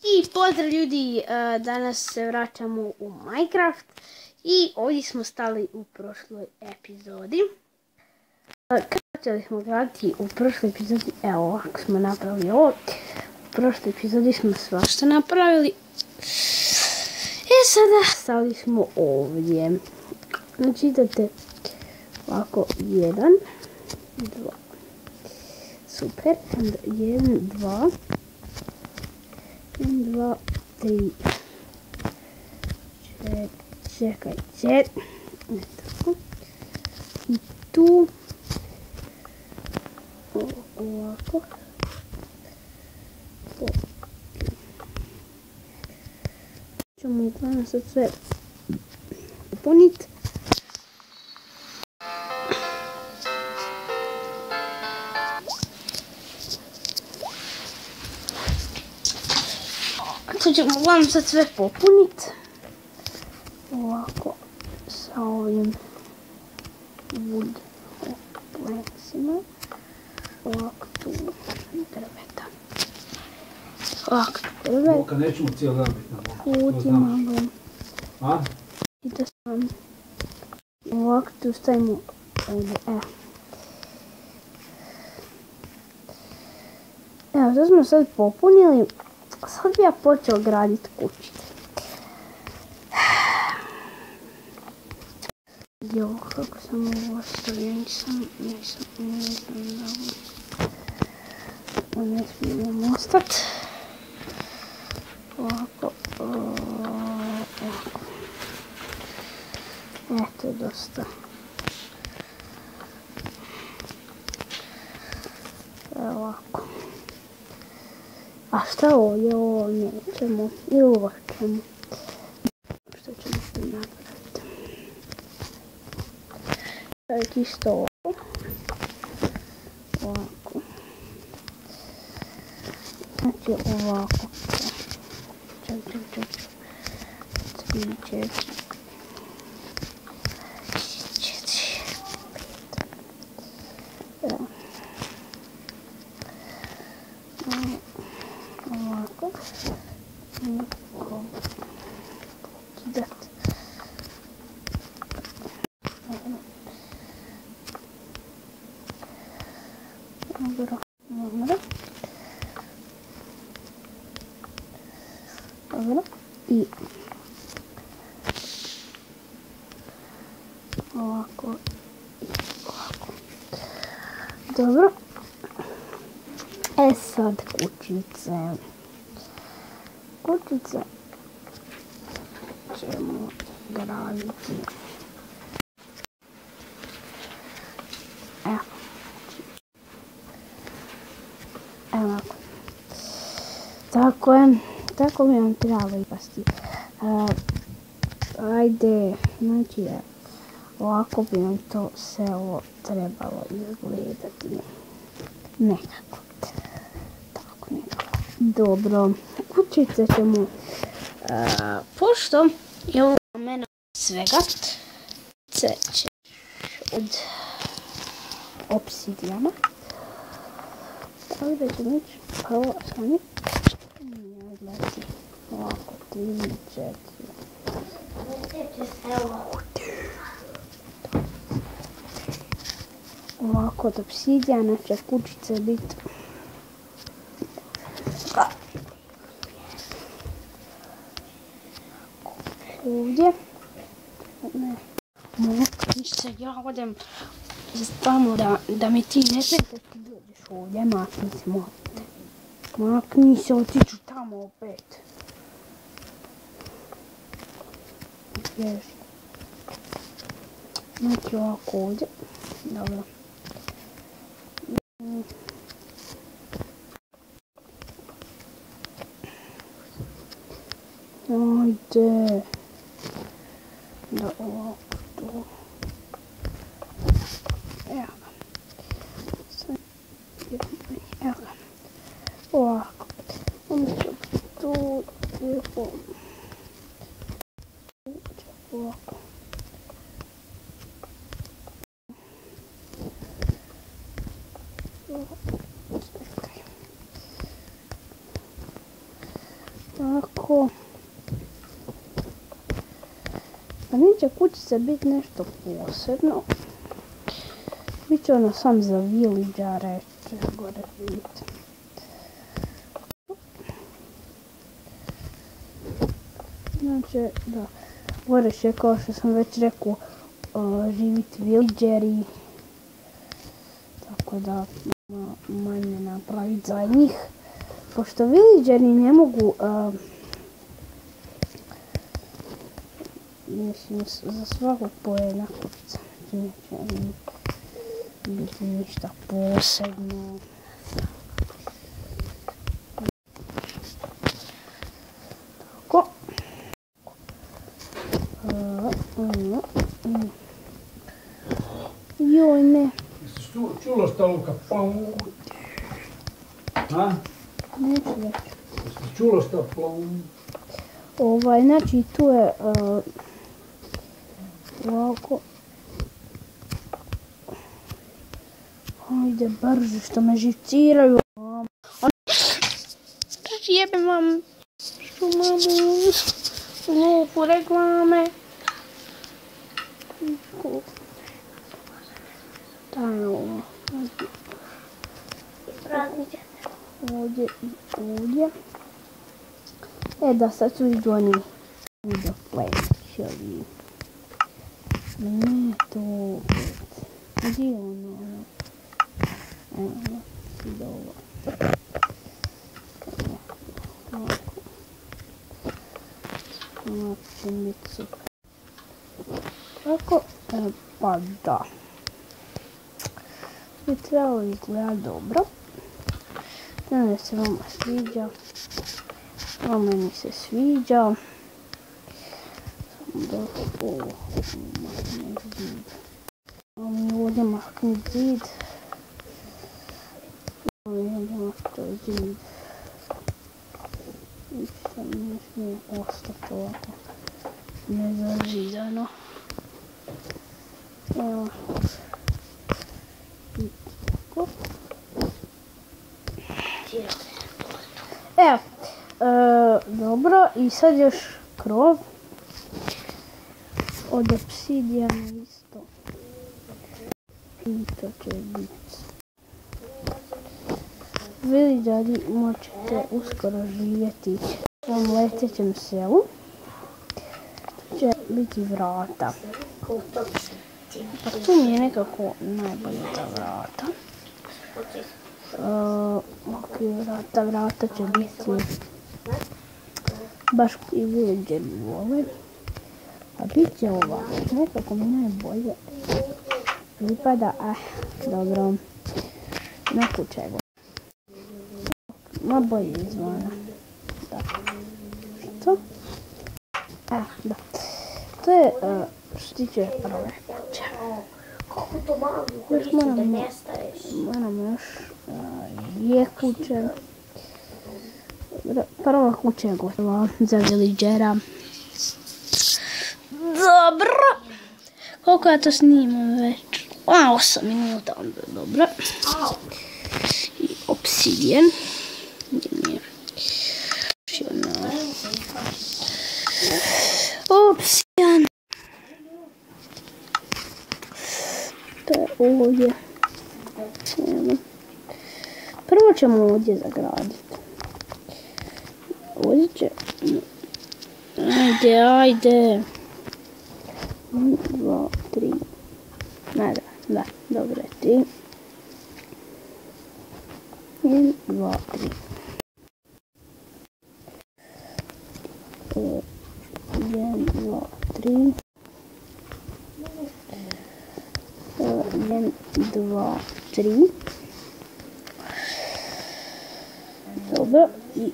I pozdrav ljudi, danas se vraćamo u Minecraft i ovdje smo stali u prošloj epizodi. Počeli smo gledati u prošloj epizodi, evo ovako smo napravili ovo. U prošloj epizodi smo svašta napravili. Sada stali smo ovdje. Znači idete ovako 1, 2. Super, 1, 2. 1, 2, 3. Čekajte. Tako. I tu. Ovako. Ćemo uglavnom sad sve popuniti. Sad ćemo uglavnom sad sve popuniti. Ovako sa ovim wood planksima. Ovako tu drveta. Ovako drveta. Boka, nećemo cijel dan biti na boku. Kut imamo. A? I da sam ovako tu stavimo ovdje. Evo, to smo sad popunili. Sad bi ja počeo graditi kućice. Jo, kako sam ovo ostavio, nisam da ne smijem ostati. Ovako. Eto je dosta. Evo ovako. A šta ovo je? Ovo nećemo. I ovo ćemo. Što ćemo tu napraviti? Staviti isto ovo. Ovako. Znači ovako. 3, 4. Ovako. Dobro. I ovako. Dobro. Sad kućice. Kućice ćemo graditi. Evo. Tako je. Tako mi vam treba ipasti. Ajde, znači ovako bi nam to selo trebalo izgledati. Nekako. Tako nekako. Dobro. Kućice ćemo, pošto imamo mena svega, će od obsidijana. Tako da ćemo ići prvo sami. Gledajte, ovako, 3, 4. Ovako od obsidijana će kućice biti. Ovdje. Ne. Makni se, ja odem tamo da mi ti ne smete, ti dođeš ovdje, makni se, molim. Makni se, otiću tamo opet. Bježi. Znači ovako ovdje. Dobro. Ajde. Da ovako tu. Evo ga. Evo ga. Ovako. Onda ću tu lijepo. Ovako. Tako. A neće kućica biti nešto posebno. Biće ono sam za villagere, će gore vidjeti. Znači, da, gore će, kao što sam već rekao, živjeti villageri. Tako da, manje napraviti za njih. Pošto villageri ne mogu, mislim, za svakog pojena kućica. Neće biti ništa posebno. Tako. Joj, ne. Jesi čulo šta Luka? A? Neću reći. Jesi čulo šta plum? Znači tu je ovako. Ajde brže što me živciraju. Jebem vam što mamu. Lupu reklame. Daj ovo. Ovdje i ovdje. Da, sad su idu oni video plećevi. Ne, to opet. Gdje je ono? Evo, ide ovo. Ovo će biti super. Tako, pa da. Bi trebalo izgledati dobro. Znam da se vama sviđa. A meni se sviđa. Samo da ovo makne zid. A mi ovdje makne zid. A mi ovdje makne zid. I sad ne smije ostati ovako nezazidano. Evo. I tako. Evo. Dobro, i sad još krov od obsidijana isto. I to će biti. Villageri možete uskoro živjeti u ovom letećem selu. Tu će biti vrata. Pa tu mi je nekako najbolje za vrata. Vrata će biti baš i villageri vole. A bit će ovako, nekako mi najbolje pripada, dobro, na kućegu. Ma bolje izvana. Da. Što? Da. To je što tiče prve kuće. Kako to malo koristiti da nestaješ? Moramo još dvije kuće. Prva kuća je gotova za villagera. Dobro. Koliko ja to snimam već? 8 minuta, onda je dobro. I obsidijan. Obsidijan. To je ovdje. Prvo ćemo ovdje zagraditi. Ovdje će... Ajde. 1, 2, 3. Da, dobro je 3. 1, 2, 3. 1, 2, 3. 1, 2, 3. Dobro, i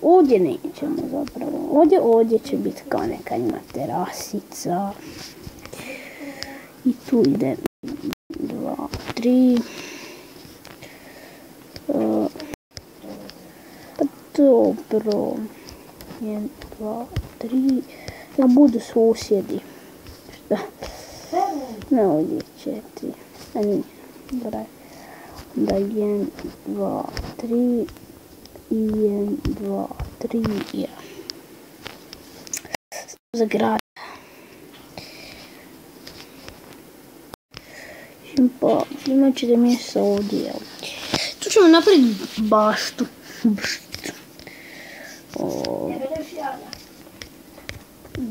ovdje nećemo zapravo. Ovdje će biti kao neka ima terasica. I tu ide 2, 3. Pa dobro. 1, 2, 3. Ja budu susjedi. Šta? Ne, ovdje 4. A nije. Dobro. Onda 1, 2, 3. I 1, 2, 3, za grad. Pa imat ćete mjesto ovdje. Tu ćemo napraviti baštu.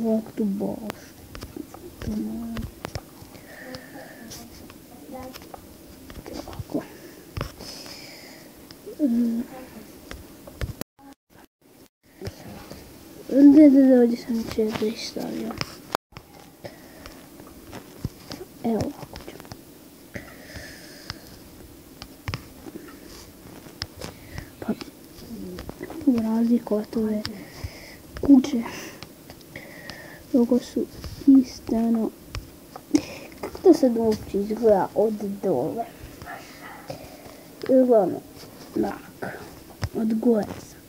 Ovak tu baštu. Tako. Ovdje sam 4 stavio. Evo ovako ćemo. Pa, razlikovati ove kuće. Ovo su iste, ono, kako to sad uopće izgleda od dole? Izgleda mrak, od gore sam.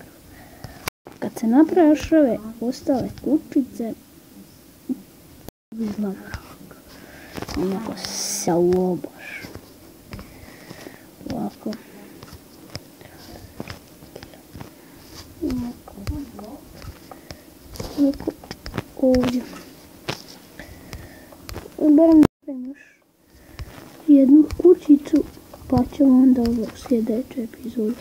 Kad se naprave još ove ostale kućice, izgleda mrak. Onako selo baš. Ovako. Ovako. Ovdje. Barem da napravim još jednu kućicu, pa ćemo onda u sljedećoj epizodi.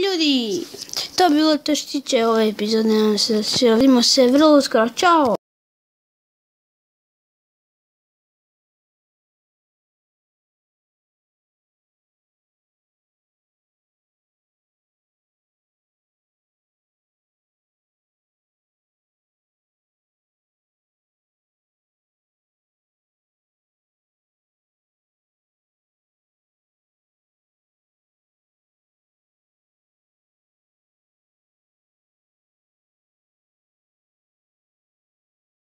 Ljudi, to je bilo to što se tiče ove epizode. Nadam se da se vidimo vrlo uskoro. Ćao!